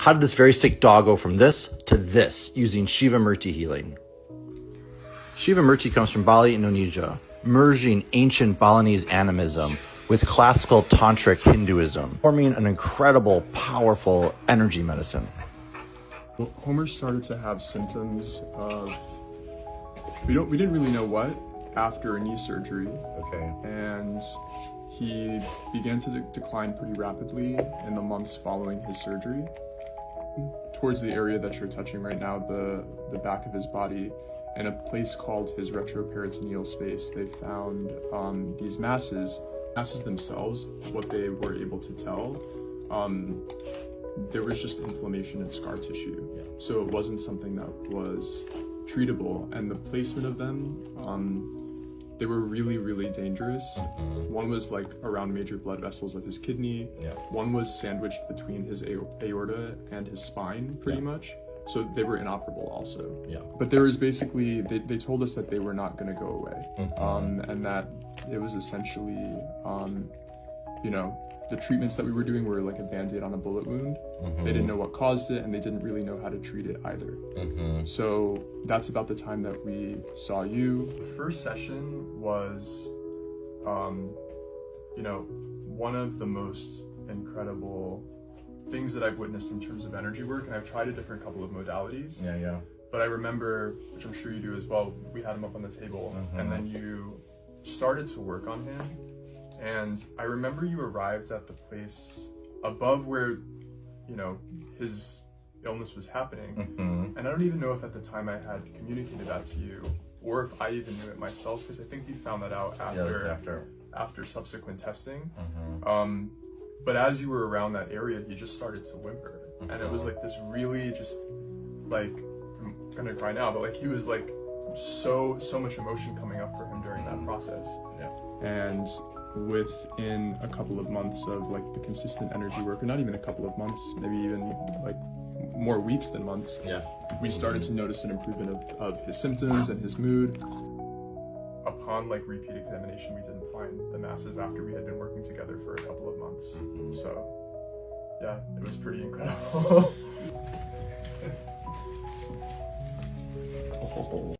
How did this very sick dog go from this to this using Shiva Murti healing? Shiva Murti comes from Bali, Indonesia, merging ancient Balinese animism with classical tantric Hinduism, forming an incredible, powerful energy medicine. Well, Homer started to have symptoms of, we didn't really know what, after a knee surgery. Okay. And he began to decline pretty rapidly in the months following his surgery. Towards the area that you're touching right now, the back of his body, in a place called his retroperitoneal space, they found these masses themselves, what they were able to tell, there was just inflammation and scar tissue. Yeah. So it wasn't something that was treatable, and the placement of them, they were really, really dangerous. One was like around major blood vessels of his kidney. Yeah. One was sandwiched between his aorta and his spine, pretty much. So they were inoperable also. Yeah. But there was basically, they told us that they were not going to go away. And that it was essentially, you know, the treatments that we were doing were like a Band-Aid on a bullet wound. They didn't know what caused it, and they didn't really know how to treat it either. So that's about the time that we saw you. The first session was, you know, one of the most incredible things that I've witnessed in terms of energy work, and I've tried a different couple of modalities. Yeah. But I remember, which I'm sure you do as well, we had him up on the table, and then you started to work on him. And I remember you arrived at the place above where, you know, his illness was happening. And I don't even know if at the time I had communicated that to you, or if I even knew it myself, because I think you found that out after subsequent testing. But as you were around that area, he just started to whimper. And it was like this really just, like, I'm gonna cry now, but like he was like so much emotion coming up for him during that process. And within a couple of months of like the consistent energy work, or not even a couple of months, maybe even like more weeks than months, we started to notice an improvement of his symptoms and his mood. Upon like repeat examination, we didn't find the masses after we had been working together for a couple of months. So yeah, it was pretty incredible.